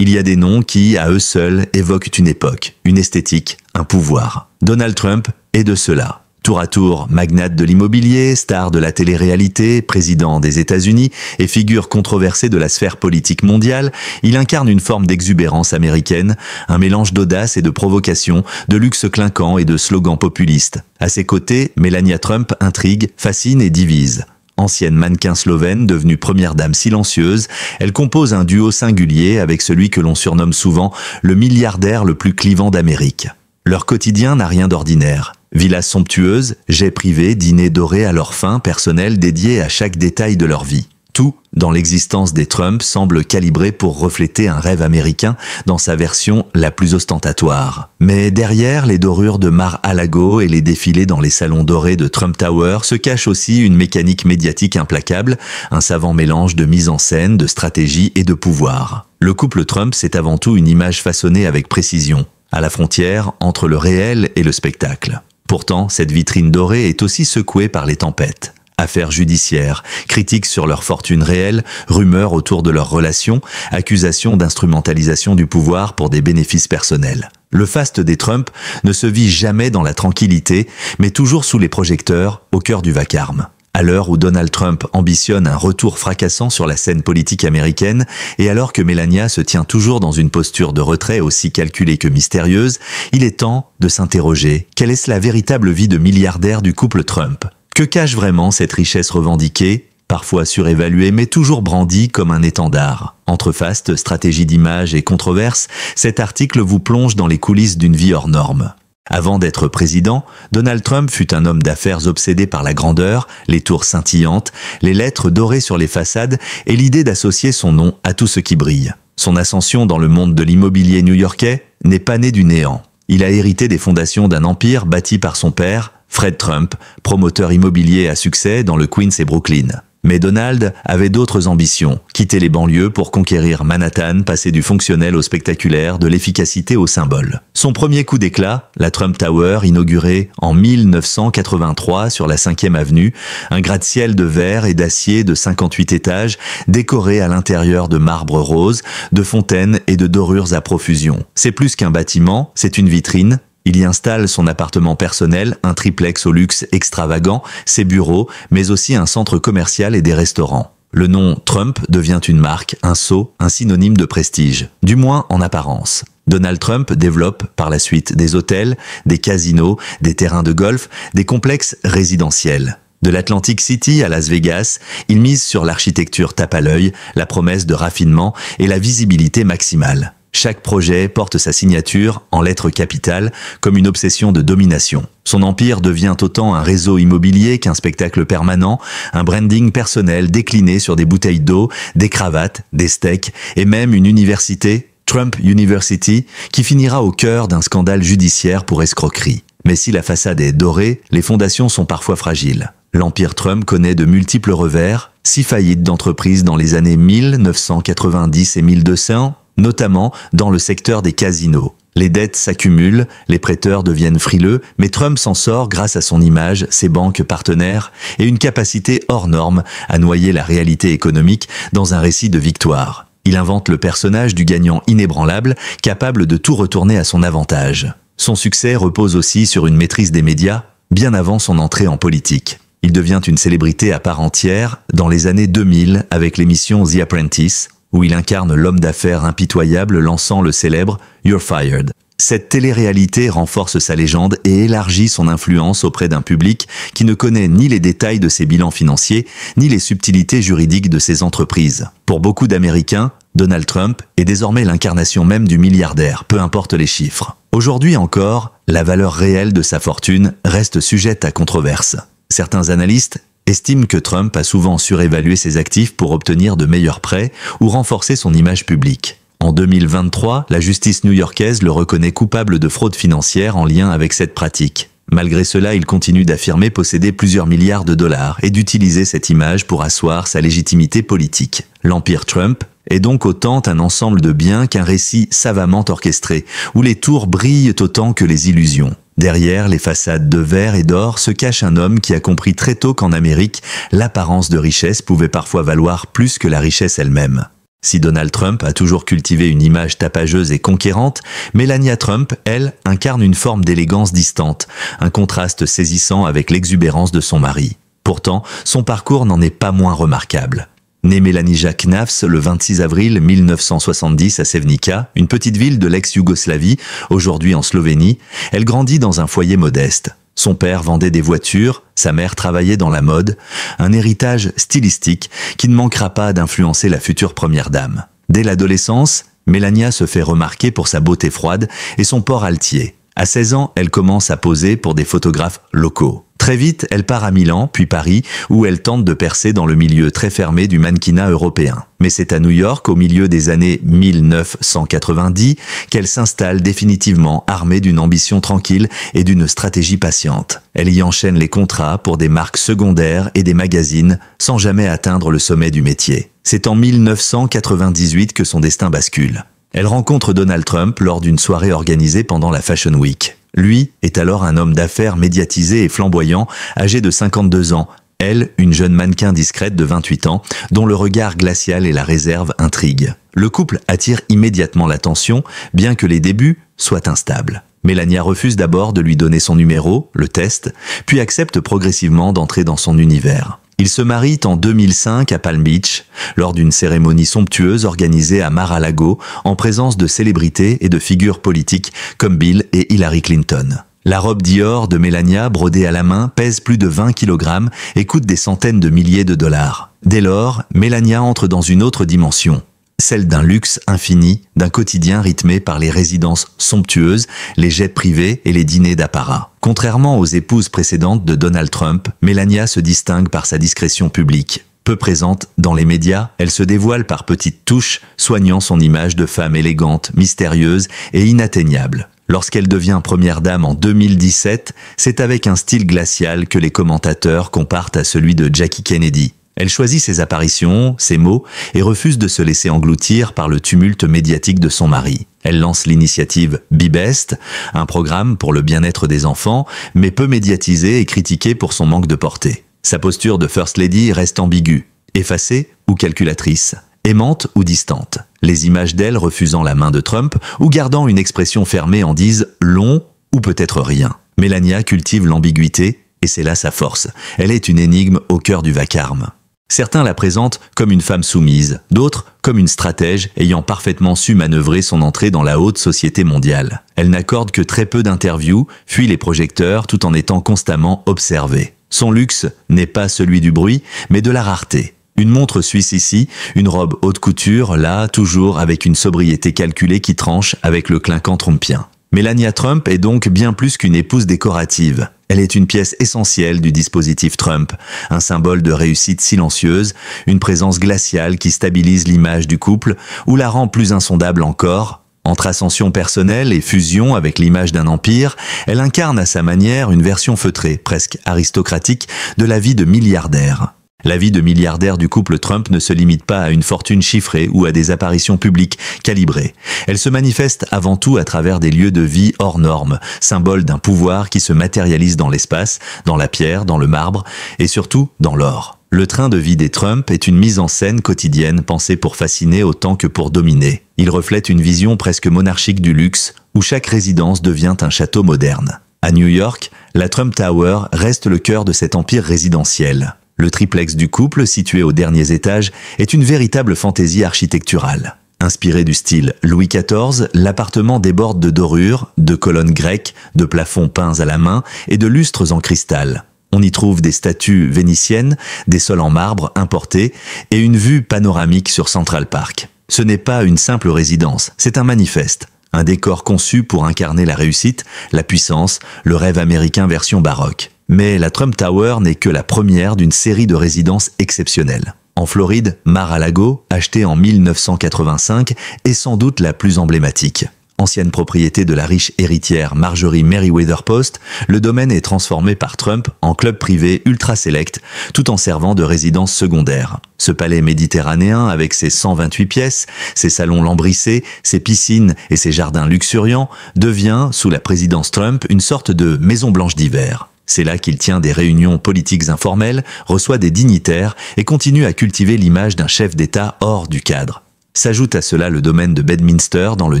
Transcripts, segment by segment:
Il y a des noms qui, à eux seuls, évoquent une époque, une esthétique, un pouvoir. Donald Trump est de cela. Tour à tour, magnate de l'immobilier, star de la télé-réalité, président des États-Unis et figure controversée de la sphère politique mondiale, il incarne une forme d'exubérance américaine, un mélange d'audace et de provocation, de luxe clinquant et de slogans populistes. À ses côtés, Melania Trump intrigue, fascine et divise. Ancienne mannequin slovène devenue première dame silencieuse, elle compose un duo singulier avec celui que l'on surnomme souvent le milliardaire le plus clivant d'Amérique. Leur quotidien n'a rien d'ordinaire. Villas somptueuses, jets privés, dîners dorés à leur fin personnels dédiés à chaque détail de leur vie. Tout, dans l'existence des Trump, semble calibré pour refléter un rêve américain dans sa version la plus ostentatoire. Mais derrière les dorures de Mar-a-Lago et les défilés dans les salons dorés de Trump Tower se cache aussi une mécanique médiatique implacable, un savant mélange de mise en scène, de stratégie et de pouvoir. Le couple Trump, c'est avant tout une image façonnée avec précision, à la frontière entre le réel et le spectacle. Pourtant, cette vitrine dorée est aussi secouée par les tempêtes. Affaires judiciaires, critiques sur leur fortune réelle, rumeurs autour de leurs relations, accusations d'instrumentalisation du pouvoir pour des bénéfices personnels. Le faste des Trump ne se vit jamais dans la tranquillité, mais toujours sous les projecteurs, au cœur du vacarme. À l'heure où Donald Trump ambitionne un retour fracassant sur la scène politique américaine, et alors que Melania se tient toujours dans une posture de retrait aussi calculée que mystérieuse, il est temps de s'interroger. Quelle est la véritable vie de milliardaire du couple Trump ? Que cache vraiment cette richesse revendiquée, parfois surévaluée mais toujours brandie comme un étendard ? Entre faste, stratégie d'image et controverse, cet article vous plonge dans les coulisses d'une vie hors norme. Avant d'être président, Donald Trump fut un homme d'affaires obsédé par la grandeur, les tours scintillantes, les lettres dorées sur les façades et l'idée d'associer son nom à tout ce qui brille. Son ascension dans le monde de l'immobilier new-yorkais n'est pas née du néant. Il a hérité des fondations d'un empire bâti par son père, Fred Trump, promoteur immobilier à succès dans le Queens et Brooklyn. Mais Donald avait d'autres ambitions, quitter les banlieues pour conquérir Manhattan, passer du fonctionnel au spectaculaire, de l'efficacité au symbole. Son premier coup d'éclat, la Trump Tower, inaugurée en 1983 sur la 5e avenue, un gratte-ciel de verre et d'acier de 58 étages, décoré à l'intérieur de marbre rose, de fontaines et de dorures à profusion. C'est plus qu'un bâtiment, c'est une vitrine. Il y installe son appartement personnel, un triplex au luxe extravagant, ses bureaux, mais aussi un centre commercial et des restaurants. Le nom Trump devient une marque, un sceau, un synonyme de prestige, du moins en apparence. Donald Trump développe par la suite des hôtels, des casinos, des terrains de golf, des complexes résidentiels. De l'Atlantic City à Las Vegas, il mise sur l'architecture tape à l'œil, la promesse de raffinement et la visibilité maximale. Chaque projet porte sa signature en lettres capitales comme une obsession de domination. Son empire devient autant un réseau immobilier qu'un spectacle permanent, un branding personnel décliné sur des bouteilles d'eau, des cravates, des steaks et même une université, Trump University, qui finira au cœur d'un scandale judiciaire pour escroquerie. Mais si la façade est dorée, les fondations sont parfois fragiles. L'empire Trump connaît de multiples revers, 6 faillites d'entreprises dans les années 1990 et 1200, notamment dans le secteur des casinos. Les dettes s'accumulent, les prêteurs deviennent frileux, mais Trump s'en sort grâce à son image, ses banques partenaires et une capacité hors norme à noyer la réalité économique dans un récit de victoire. Il invente le personnage du gagnant inébranlable, capable de tout retourner à son avantage. Son succès repose aussi sur une maîtrise des médias, bien avant son entrée en politique. Il devient une célébrité à part entière dans les années 2000 avec l'émission The Apprentice, où il incarne l'homme d'affaires impitoyable lançant le célèbre « You're fired ». Cette télé-réalité renforce sa légende et élargit son influence auprès d'un public qui ne connaît ni les détails de ses bilans financiers, ni les subtilités juridiques de ses entreprises. Pour beaucoup d'Américains, Donald Trump est désormais l'incarnation même du milliardaire, peu importe les chiffres. Aujourd'hui encore, la valeur réelle de sa fortune reste sujette à controverse. Certains analystes estime que Trump a souvent surévalué ses actifs pour obtenir de meilleurs prêts ou renforcer son image publique. En 2023, la justice new-yorkaise le reconnaît coupable de fraude financière en lien avec cette pratique. Malgré cela, il continue d'affirmer posséder plusieurs milliards de dollars et d'utiliser cette image pour asseoir sa légitimité politique. L'empire Trump est donc autant un ensemble de biens qu'un récit savamment orchestré, où les tours brillent autant que les illusions. Derrière les façades de verre et d'or se cache un homme qui a compris très tôt qu'en Amérique, l'apparence de richesse pouvait parfois valoir plus que la richesse elle-même. Si Donald Trump a toujours cultivé une image tapageuse et conquérante, Melania Trump, elle, incarne une forme d'élégance distante, un contraste saisissant avec l'exubérance de son mari. Pourtant, son parcours n'en est pas moins remarquable. Née Melanie Jacques Nafs le 26 avril 1970 à Sevnica, une petite ville de l'ex-Yougoslavie, aujourd'hui en Slovénie, elle grandit dans un foyer modeste. Son père vendait des voitures, sa mère travaillait dans la mode, un héritage stylistique qui ne manquera pas d'influencer la future première dame. Dès l'adolescence, Melania se fait remarquer pour sa beauté froide et son port altier. À 16 ans, elle commence à poser pour des photographes locaux. Très vite, elle part à Milan, puis Paris, où elle tente de percer dans le milieu très fermé du mannequinat européen. Mais c'est à New York, au milieu des années 1990, qu'elle s'installe définitivement armée d'une ambition tranquille et d'une stratégie patiente. Elle y enchaîne les contrats pour des marques secondaires et des magazines, sans jamais atteindre le sommet du métier. C'est en 1998 que son destin bascule. Elle rencontre Donald Trump lors d'une soirée organisée pendant la Fashion Week. Lui est alors un homme d'affaires médiatisé et flamboyant, âgé de 52 ans. Elle, une jeune mannequin discrète de 28 ans, dont le regard glacial et la réserve intriguent. Le couple attire immédiatement l'attention, bien que les débuts soient instables. Melania refuse d'abord de lui donner son numéro, le teste, puis accepte progressivement d'entrer dans son univers. Ils se marient en 2005 à Palm Beach, lors d'une cérémonie somptueuse organisée à Mar-a-Lago, en présence de célébrités et de figures politiques comme Bill et Hillary Clinton. La robe Dior de Melania, brodée à la main, pèse plus de 20 kg et coûte des centaines de milliers de dollars. Dès lors, Melania entre dans une autre dimension. Celle d'un luxe infini, d'un quotidien rythmé par les résidences somptueuses, les jets privés et les dîners d'apparat. Contrairement aux épouses précédentes de Donald Trump, Melania se distingue par sa discrétion publique. Peu présente dans les médias, elle se dévoile par petites touches, soignant son image de femme élégante, mystérieuse et inatteignable. Lorsqu'elle devient première dame en 2017, c'est avec un style glacial que les commentateurs comparent à celui de Jackie Kennedy. Elle choisit ses apparitions, ses mots, et refuse de se laisser engloutir par le tumulte médiatique de son mari. Elle lance l'initiative Be Best, un programme pour le bien-être des enfants, mais peu médiatisé et critiqué pour son manque de portée. Sa posture de First Lady reste ambiguë, effacée ou calculatrice, aimante ou distante. Les images d'elle refusant la main de Trump ou gardant une expression fermée en disent long ou peut-être rien. Melania cultive l'ambiguïté et c'est là sa force. Elle est une énigme au cœur du vacarme. Certains la présentent comme une femme soumise, d'autres comme une stratège ayant parfaitement su manœuvrer son entrée dans la haute société mondiale. Elle n'accorde que très peu d'interviews, fuit les projecteurs tout en étant constamment observée. Son luxe n'est pas celui du bruit, mais de la rareté. Une montre suisse ici, une robe haute couture, là, toujours avec une sobriété calculée qui tranche avec le clinquant trumpien. Melania Trump est donc bien plus qu'une épouse décorative. Elle est une pièce essentielle du dispositif Trump, un symbole de réussite silencieuse, une présence glaciale qui stabilise l'image du couple ou la rend plus insondable encore. Entre ascension personnelle et fusion avec l'image d'un empire, elle incarne à sa manière une version feutrée, presque aristocratique, de la vie de milliardaire. La vie de milliardaire du couple Trump ne se limite pas à une fortune chiffrée ou à des apparitions publiques calibrées. Elle se manifeste avant tout à travers des lieux de vie hors normes, symbole d'un pouvoir qui se matérialise dans l'espace, dans la pierre, dans le marbre et surtout dans l'or. Le train de vie des Trump est une mise en scène quotidienne pensée pour fasciner autant que pour dominer. Il reflète une vision presque monarchique du luxe, où chaque résidence devient un château moderne. À New York, la Trump Tower reste le cœur de cet empire résidentiel. Le triplex du couple, situé aux derniers étages, est une véritable fantaisie architecturale. Inspiré du style Louis XIV, l'appartement déborde de dorures, de colonnes grecques, de plafonds peints à la main et de lustres en cristal. On y trouve des statues vénitiennes, des sols en marbre importés et une vue panoramique sur Central Park. Ce n'est pas une simple résidence, c'est un manifeste. Un décor conçu pour incarner la réussite, la puissance, le rêve américain version baroque. Mais la Trump Tower n'est que la première d'une série de résidences exceptionnelles. En Floride, Mar-a-Lago, achetée en 1985, est sans doute la plus emblématique. Ancienne propriété de la riche héritière Marjorie Merriweather Post, le domaine est transformé par Trump en club privé ultra select, tout en servant de résidence secondaire. Ce palais méditerranéen, avec ses 128 pièces, ses salons lambrissés, ses piscines et ses jardins luxuriants, devient, sous la présidence Trump, une sorte de Maison Blanche d'hiver. C'est là qu'il tient des réunions politiques informelles, reçoit des dignitaires et continue à cultiver l'image d'un chef d'État hors du cadre. S'ajoute à cela le domaine de Bedminster dans le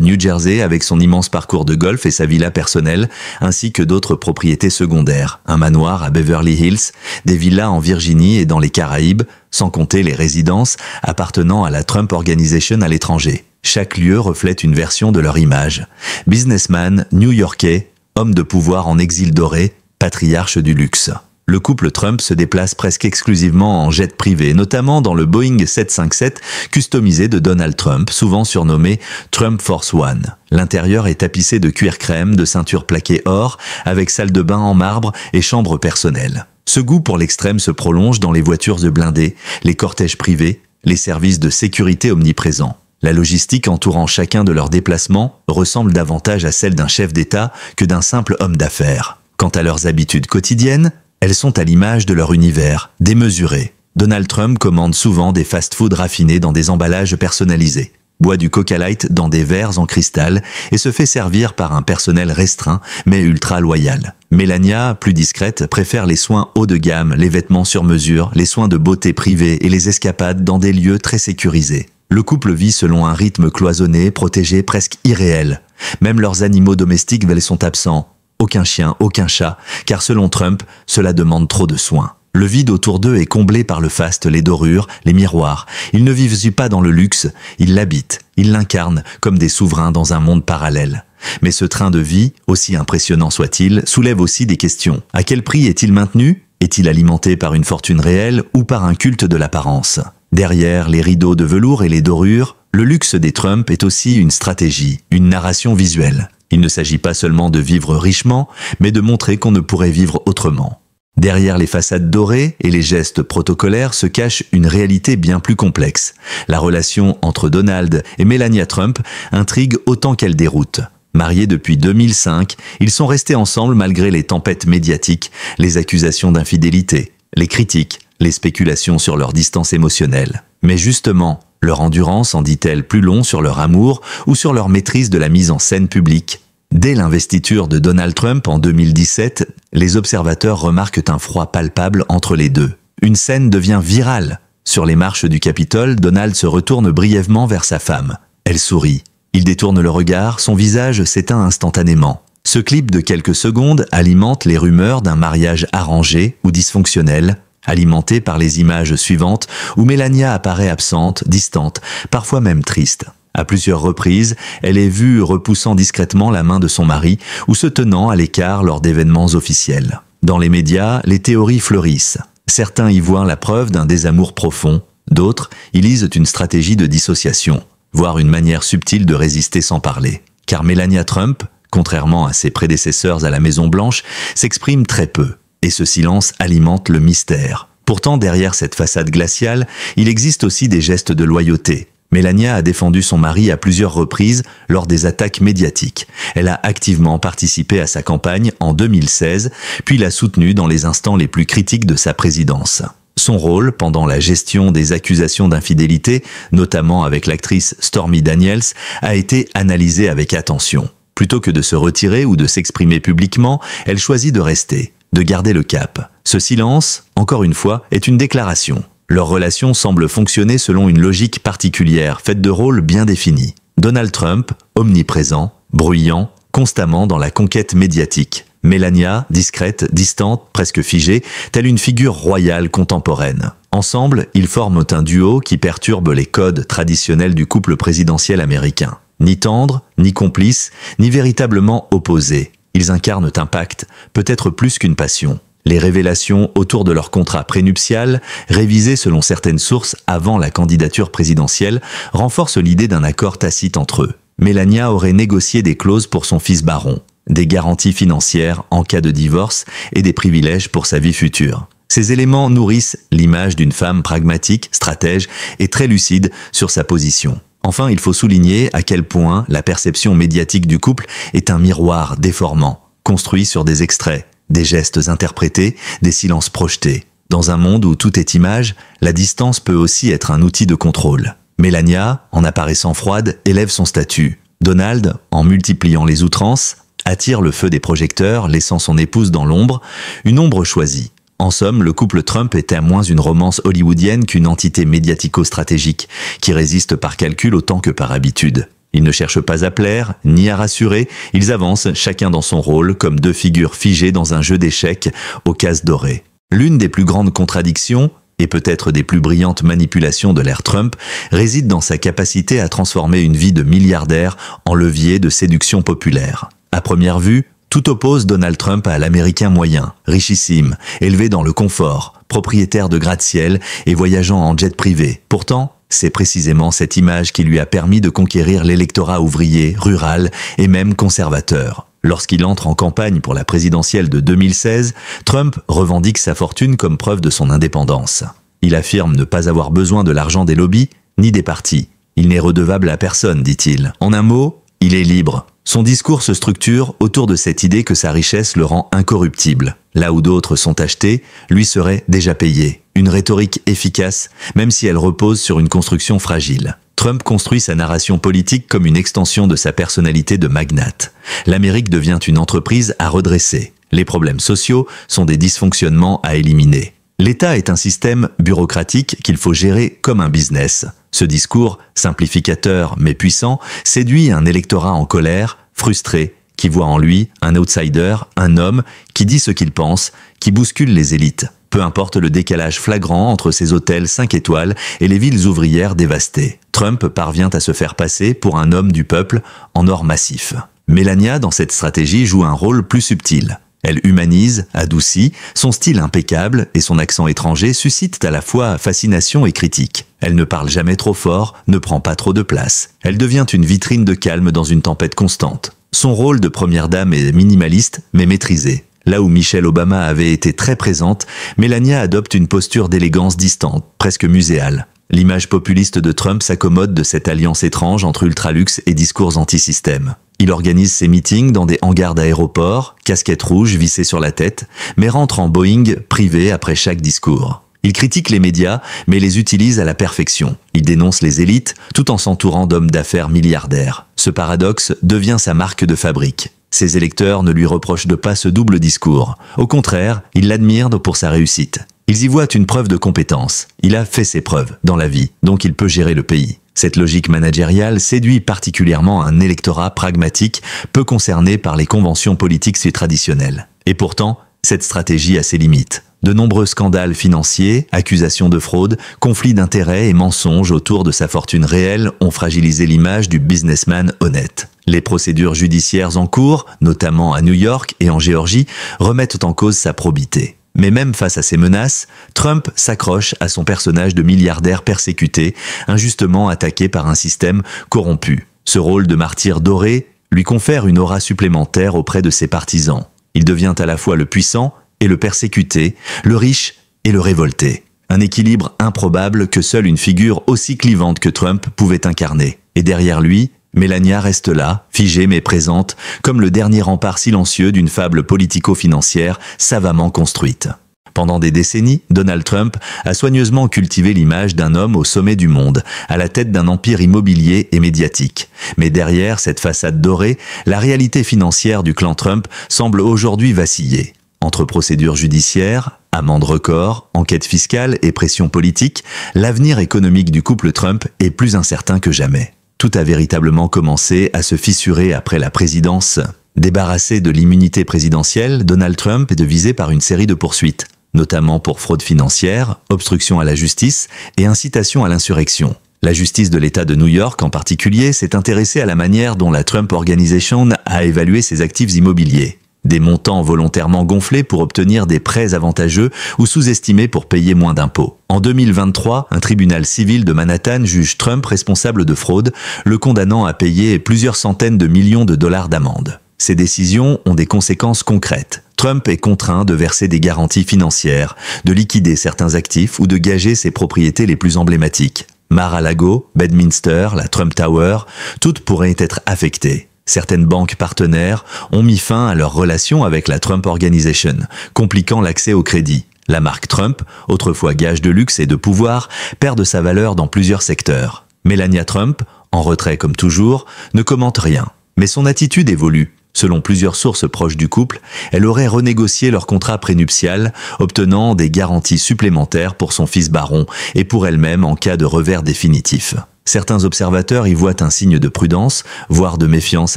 New Jersey avec son immense parcours de golf et sa villa personnelle, ainsi que d'autres propriétés secondaires, un manoir à Beverly Hills, des villas en Virginie et dans les Caraïbes, sans compter les résidences appartenant à la Trump Organization à l'étranger. Chaque lieu reflète une version de leur image. Businessman, new-yorkais, homme de pouvoir en exil doré, patriarche du luxe. Le couple Trump se déplace presque exclusivement en jet privé, notamment dans le Boeing 757 customisé de Donald Trump, souvent surnommé Trump Force One. L'intérieur est tapissé de cuir crème, de ceintures plaquées or, avec salle de bain en marbre et chambre personnelle. Ce goût pour l'extrême se prolonge dans les voitures de blindés, les cortèges privés, les services de sécurité omniprésents. La logistique entourant chacun de leurs déplacements ressemble davantage à celle d'un chef d'État que d'un simple homme d'affaires. Quant à leurs habitudes quotidiennes, elles sont à l'image de leur univers, démesurées. Donald Trump commande souvent des fast-foods raffinés dans des emballages personnalisés, boit du Coca Light dans des verres en cristal et se fait servir par un personnel restreint mais ultra loyal. Melania, plus discrète, préfère les soins haut de gamme, les vêtements sur mesure, les soins de beauté privés et les escapades dans des lieux très sécurisés. Le couple vit selon un rythme cloisonné, protégé, presque irréel. Même leurs animaux domestiques sont absents. Aucun chien, aucun chat, car selon Trump, cela demande trop de soins. Le vide autour d'eux est comblé par le faste, les dorures, les miroirs. Ils ne vivent pas dans le luxe, ils l'habitent, ils l'incarnent comme des souverains dans un monde parallèle. Mais ce train de vie, aussi impressionnant soit-il, soulève aussi des questions. À quel prix est-il maintenu? Est-il alimenté par une fortune réelle ou par un culte de l'apparence? Derrière les rideaux de velours et les dorures, le luxe des Trump est aussi une stratégie, une narration visuelle. Il ne s'agit pas seulement de vivre richement, mais de montrer qu'on ne pourrait vivre autrement. Derrière les façades dorées et les gestes protocolaires se cache une réalité bien plus complexe. La relation entre Donald et Melania Trump intrigue autant qu'elle déroute. Mariés depuis 2005, ils sont restés ensemble malgré les tempêtes médiatiques, les accusations d'infidélité, les critiques, les spéculations sur leur distance émotionnelle. Mais justement, leur endurance en dit-elle plus long sur leur amour ou sur leur maîtrise de la mise en scène publique? Dès l'investiture de Donald Trump en 2017, les observateurs remarquent un froid palpable entre les deux. Une scène devient virale. Sur les marches du Capitole, Donald se retourne brièvement vers sa femme. Elle sourit. Il détourne le regard, son visage s'éteint instantanément. Ce clip de quelques secondes alimente les rumeurs d'un mariage arrangé ou dysfonctionnel, alimenté par les images suivantes où Melania apparaît absente, distante, parfois même triste. À plusieurs reprises, elle est vue repoussant discrètement la main de son mari ou se tenant à l'écart lors d'événements officiels. Dans les médias, les théories fleurissent. Certains y voient la preuve d'un désamour profond, d'autres y lisent une stratégie de dissociation, voire une manière subtile de résister sans parler. Car Melania Trump, contrairement à ses prédécesseurs à la Maison-Blanche, s'exprime très peu. Et ce silence alimente le mystère. Pourtant, derrière cette façade glaciale, il existe aussi des gestes de loyauté. Melania a défendu son mari à plusieurs reprises lors des attaques médiatiques. Elle a activement participé à sa campagne en 2016, puis l'a soutenu dans les instants les plus critiques de sa présidence. Son rôle pendant la gestion des accusations d'infidélité, notamment avec l'actrice Stormy Daniels, a été analysé avec attention. Plutôt que de se retirer ou de s'exprimer publiquement, elle choisit de rester, de garder le cap. Ce silence, encore une fois, est une déclaration. Leur relation semble fonctionner selon une logique particulière, faite de rôles bien définis. Donald Trump, omniprésent, bruyant, constamment dans la conquête médiatique. Melania, discrète, distante, presque figée, telle une figure royale contemporaine. Ensemble, ils forment un duo qui perturbe les codes traditionnels du couple présidentiel américain. Ni tendre, ni complice, ni véritablement opposés. Ils incarnent un pacte, peut-être plus qu'une passion. Les révélations autour de leur contrat prénuptial, révisé selon certaines sources avant la candidature présidentielle, renforcent l'idée d'un accord tacite entre eux. Melania aurait négocié des clauses pour son fils baron, des garanties financières en cas de divorce et des privilèges pour sa vie future. Ces éléments nourrissent l'image d'une femme pragmatique, stratège et très lucide sur sa position. Enfin, il faut souligner à quel point la perception médiatique du couple est un miroir déformant, construit sur des extraits, des gestes interprétés, des silences projetés. Dans un monde où tout est image, la distance peut aussi être un outil de contrôle. Melania, en apparaissant froide, élève son statut. Donald, en multipliant les outrances, attire le feu des projecteurs, laissant son épouse dans l'ombre, une ombre choisie. En somme, le couple Trump était moins une romance hollywoodienne qu'une entité médiatico-stratégique, qui résiste par calcul autant que par habitude. Ils ne cherchent pas à plaire, ni à rassurer, ils avancent chacun dans son rôle comme deux figures figées dans un jeu d'échecs aux cases dorées. L'une des plus grandes contradictions, et peut-être des plus brillantes manipulations de l'ère Trump, réside dans sa capacité à transformer une vie de milliardaire en levier de séduction populaire. À première vue, tout oppose Donald Trump à l'Américain moyen, richissime, élevé dans le confort, propriétaire de gratte-ciel et voyageant en jet privé. Pourtant, c'est précisément cette image qui lui a permis de conquérir l'électorat ouvrier, rural et même conservateur. Lorsqu'il entre en campagne pour la présidentielle de 2016, Trump revendique sa fortune comme preuve de son indépendance. Il affirme ne pas avoir besoin de l'argent des lobbies ni des partis. Il n'est redevable à personne, dit-il. En un mot, il est libre. Son discours se structure autour de cette idée que sa richesse le rend incorruptible. Là où d'autres sont achetés, lui serait déjà payé. Une rhétorique efficace, même si elle repose sur une construction fragile. Trump construit sa narration politique comme une extension de sa personnalité de magnate. L'Amérique devient une entreprise à redresser. Les problèmes sociaux sont des dysfonctionnements à éliminer. L'État est un système bureaucratique qu'il faut gérer comme un business. Ce discours, simplificateur mais puissant, séduit un électorat en colère, frustré, qui voit en lui un outsider, un homme qui dit ce qu'il pense, qui bouscule les élites. Peu importe le décalage flagrant entre ses hôtels 5 étoiles et les villes ouvrières dévastées. Trump parvient à se faire passer pour un homme du peuple en or massif. Melania, dans cette stratégie, joue un rôle plus subtil. Elle humanise, adoucit, son style impeccable et son accent étranger suscitent à la fois fascination et critique. Elle ne parle jamais trop fort, ne prend pas trop de place. Elle devient une vitrine de calme dans une tempête constante. Son rôle de première dame est minimaliste mais maîtrisé. Là où Michelle Obama avait été très présente, Melania adopte une posture d'élégance distante, presque muséale. L'image populiste de Trump s'accommode de cette alliance étrange entre ultraluxe et discours anti-système. Il organise ses meetings dans des hangars d'aéroports, casquette rouge vissée sur la tête, mais rentre en Boeing privé après chaque discours. Il critique les médias, mais les utilise à la perfection. Il dénonce les élites, tout en s'entourant d'hommes d'affaires milliardaires. Ce paradoxe devient sa marque de fabrique. Ses électeurs ne lui reprochent pas ce double discours. Au contraire, ils l'admirent pour sa réussite. Ils y voient une preuve de compétence. Il a fait ses preuves dans la vie, donc il peut gérer le pays. Cette logique managériale séduit particulièrement un électorat pragmatique, peu concerné par les conventions politiques si traditionnelles. Et pourtant, cette stratégie a ses limites. De nombreux scandales financiers, accusations de fraude, conflits d'intérêts et mensonges autour de sa fortune réelle ont fragilisé l'image du businessman honnête. Les procédures judiciaires en cours, notamment à New York et en Géorgie, remettent en cause sa probité. Mais même face à ces menaces, Trump s'accroche à son personnage de milliardaire persécuté, injustement attaqué par un système corrompu. Ce rôle de martyr doré lui confère une aura supplémentaire auprès de ses partisans. Il devient à la fois le puissant et le persécuté, le riche et le révolté. Un équilibre improbable que seule une figure aussi clivante que Trump pouvait incarner. Et derrière lui, Melania reste là, figée mais présente, comme le dernier rempart silencieux d'une fable politico-financière savamment construite. Pendant des décennies, Donald Trump a soigneusement cultivé l'image d'un homme au sommet du monde, à la tête d'un empire immobilier et médiatique. Mais derrière cette façade dorée, la réalité financière du clan Trump semble aujourd'hui vaciller. Entre procédures judiciaires, amendes records, enquêtes fiscales et pression politique, l'avenir économique du couple Trump est plus incertain que jamais. Tout a véritablement commencé à se fissurer après la présidence. Débarrassé de l'immunité présidentielle, Donald Trump est devisé par une série de poursuites, notamment pour fraude financière, obstruction à la justice et incitation à l'insurrection. La justice de l'État de New York en particulier s'est intéressée à la manière dont la Trump Organization a évalué ses actifs immobiliers. Des montants volontairement gonflés pour obtenir des prêts avantageux ou sous-estimés pour payer moins d'impôts. En 2023, un tribunal civil de Manhattan juge Trump responsable de fraude, le condamnant à payer plusieurs centaines de millions de dollars d'amende. Ces décisions ont des conséquences concrètes. Trump est contraint de verser des garanties financières, de liquider certains actifs ou de gager ses propriétés les plus emblématiques. Mar-a-Lago, Bedminster, la Trump Tower, toutes pourraient être affectées. Certaines banques partenaires ont mis fin à leurs relations avec la Trump Organization, compliquant l'accès au crédit. La marque Trump, autrefois gage de luxe et de pouvoir, perd de sa valeur dans plusieurs secteurs. Melania Trump, en retrait comme toujours, ne commente rien. Mais son attitude évolue. Selon plusieurs sources proches du couple, elle aurait renégocié leur contrat prénuptial, obtenant des garanties supplémentaires pour son fils baron et pour elle-même en cas de revers définitif. Certains observateurs y voient un signe de prudence, voire de méfiance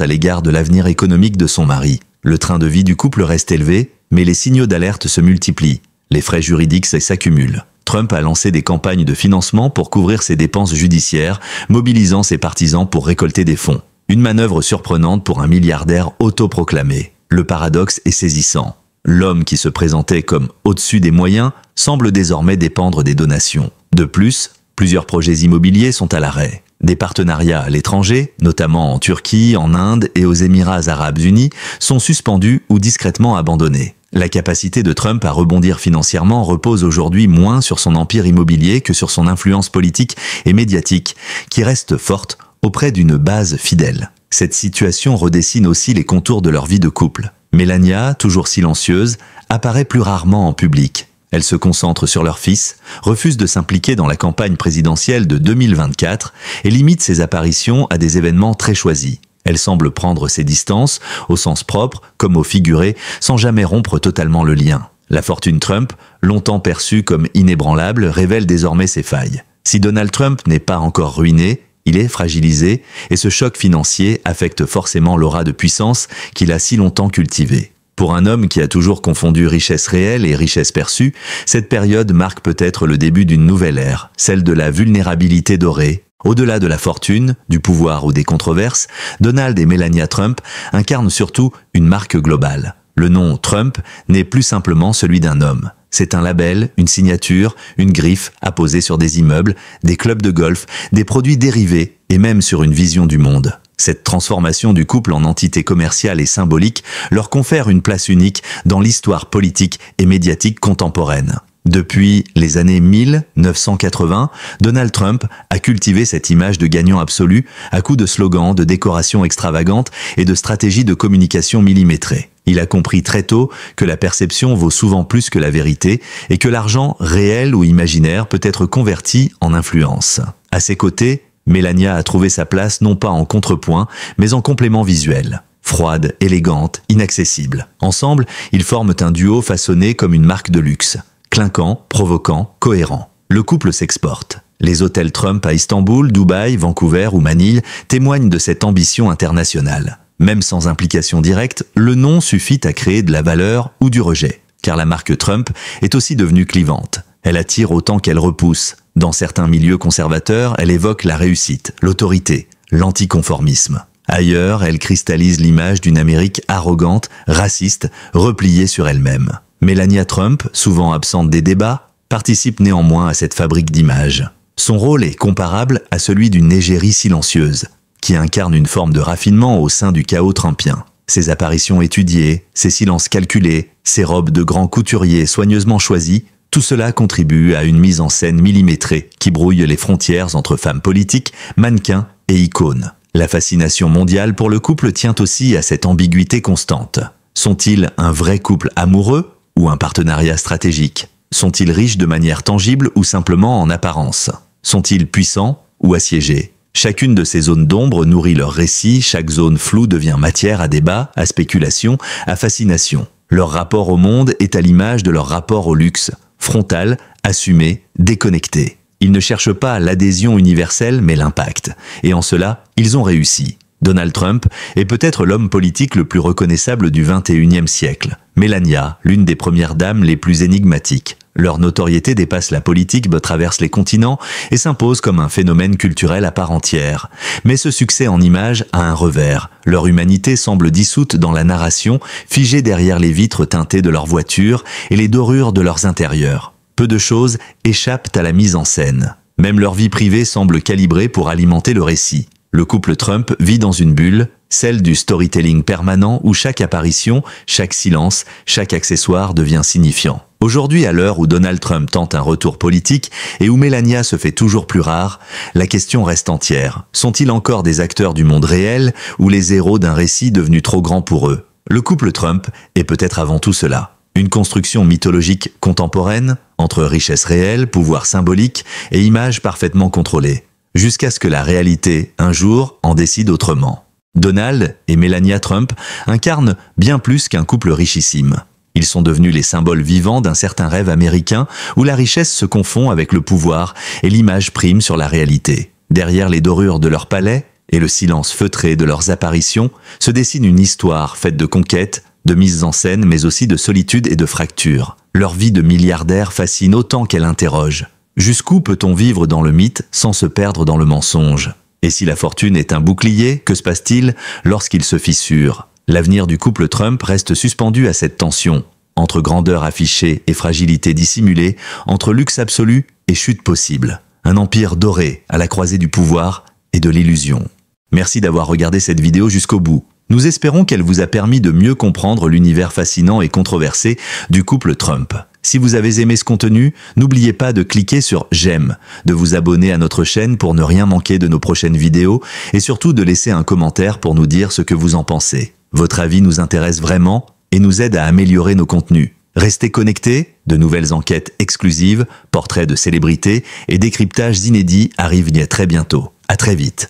à l'égard de l'avenir économique de son mari. Le train de vie du couple reste élevé, mais les signaux d'alerte se multiplient. Les frais juridiques s'accumulent. Trump a lancé des campagnes de financement pour couvrir ses dépenses judiciaires, mobilisant ses partisans pour récolter des fonds. Une manœuvre surprenante pour un milliardaire autoproclamé. Le paradoxe est saisissant. L'homme qui se présentait comme au-dessus des moyens semble désormais dépendre des donations. De plus, plusieurs projets immobiliers sont à l'arrêt. Des partenariats à l'étranger, notamment en Turquie, en Inde et aux Émirats arabes unis, sont suspendus ou discrètement abandonnés. La capacité de Trump à rebondir financièrement repose aujourd'hui moins sur son empire immobilier que sur son influence politique et médiatique, qui reste forte auprès d'une base fidèle. Cette situation redessine aussi les contours de leur vie de couple. Melania, toujours silencieuse, apparaît plus rarement en public. Elle se concentre sur leur fils, refuse de s'impliquer dans la campagne présidentielle de 2024 et limite ses apparitions à des événements très choisis. Elle semble prendre ses distances, au sens propre comme au figuré, sans jamais rompre totalement le lien. La fortune Trump, longtemps perçue comme inébranlable, révèle désormais ses failles. Si Donald Trump n'est pas encore ruiné, il est fragilisé et ce choc financier affecte forcément l'aura de puissance qu'il a si longtemps cultivée. Pour un homme qui a toujours confondu richesse réelle et richesse perçue, cette période marque peut-être le début d'une nouvelle ère, celle de la vulnérabilité dorée. Au-delà de la fortune, du pouvoir ou des controverses, Donald et Melania Trump incarnent surtout une marque globale. Le nom Trump n'est plus simplement celui d'un homme. C'est un label, une signature, une griffe apposée sur des immeubles, des clubs de golf, des produits dérivés et même sur une vision du monde. Cette transformation du couple en entité commerciale et symbolique leur confère une place unique dans l'histoire politique et médiatique contemporaine. Depuis les années 1980, Donald Trump a cultivé cette image de gagnant absolu à coups de slogans, de décorations extravagantes et de stratégies de communication millimétrées. Il a compris très tôt que la perception vaut souvent plus que la vérité et que l'argent, réel ou imaginaire, peut être converti en influence. À ses côtés, Melania a trouvé sa place non pas en contrepoint, mais en complément visuel. Froide, élégante, inaccessible. Ensemble, ils forment un duo façonné comme une marque de luxe. Clinquant, provoquant, cohérent. Le couple s'exporte. Les hôtels Trump à Istanbul, Dubaï, Vancouver ou Manille témoignent de cette ambition internationale. Même sans implication directe, le nom suffit à créer de la valeur ou du rejet. Car la marque Trump est aussi devenue clivante. Elle attire autant qu'elle repousse. Dans certains milieux conservateurs, elle évoque la réussite, l'autorité, l'anticonformisme. Ailleurs, elle cristallise l'image d'une Amérique arrogante, raciste, repliée sur elle-même. Melania Trump, souvent absente des débats, participe néanmoins à cette fabrique d'images. Son rôle est comparable à celui d'une égérie silencieuse, qui incarne une forme de raffinement au sein du chaos trumpien. Ses apparitions étudiées, ses silences calculés, ses robes de grand couturier soigneusement choisies, tout cela contribue à une mise en scène millimétrée qui brouille les frontières entre femmes politiques, mannequins et icônes. La fascination mondiale pour le couple tient aussi à cette ambiguïté constante. Sont-ils un vrai couple amoureux ou un partenariat stratégique? Sont-ils riches de manière tangible ou simplement en apparence? Sont-ils puissants ou assiégés? Chacune de ces zones d'ombre nourrit leur récit, chaque zone floue devient matière à débat, à spéculation, à fascination. Leur rapport au monde est à l'image de leur rapport au luxe, frontal, assumé, déconnecté. Ils ne cherchent pas l'adhésion universelle mais l'impact, et en cela, ils ont réussi. Donald Trump est peut-être l'homme politique le plus reconnaissable du XXIe siècle. Melania, l'une des premières dames les plus énigmatiques. Leur notoriété dépasse la politique, traverse les continents et s'impose comme un phénomène culturel à part entière. Mais ce succès en images a un revers. Leur humanité semble dissoute dans la narration, figée derrière les vitres teintées de leurs voitures et les dorures de leurs intérieurs. Peu de choses échappent à la mise en scène. Même leur vie privée semble calibrée pour alimenter le récit. Le couple Trump vit dans une bulle, celle du storytelling permanent où chaque apparition, chaque silence, chaque accessoire devient signifiant. Aujourd'hui, à l'heure où Donald Trump tente un retour politique et où Melania se fait toujours plus rare, la question reste entière. Sont-ils encore des acteurs du monde réel ou les héros d'un récit devenu trop grand pour eux? Le couple Trump est peut-être avant tout cela. Une construction mythologique contemporaine, entre richesse réelle, pouvoir symbolique et images parfaitement contrôlées. Jusqu'à ce que la réalité, un jour, en décide autrement. Donald et Melania Trump incarnent bien plus qu'un couple richissime. Ils sont devenus les symboles vivants d'un certain rêve américain où la richesse se confond avec le pouvoir et l'image prime sur la réalité. Derrière les dorures de leur palais et le silence feutré de leurs apparitions se dessine une histoire faite de conquêtes, de mises en scène mais aussi de solitude et de fractures. Leur vie de milliardaire fascine autant qu'elle interroge. Jusqu'où peut-on vivre dans le mythe sans se perdre dans le mensonge? Et si la fortune est un bouclier, que se passe-t-il lorsqu'il se fissure? L'avenir du couple Trump reste suspendu à cette tension, entre grandeur affichée et fragilité dissimulée, entre luxe absolu et chute possible. Un empire doré à la croisée du pouvoir et de l'illusion. Merci d'avoir regardé cette vidéo jusqu'au bout. Nous espérons qu'elle vous a permis de mieux comprendre l'univers fascinant et controversé du couple Trump. Si vous avez aimé ce contenu, n'oubliez pas de cliquer sur j'aime, de vous abonner à notre chaîne pour ne rien manquer de nos prochaines vidéos et surtout de laisser un commentaire pour nous dire ce que vous en pensez. Votre avis nous intéresse vraiment et nous aide à améliorer nos contenus. Restez connectés, de nouvelles enquêtes exclusives, portraits de célébrités et décryptages inédits arrivent très bientôt. À très vite.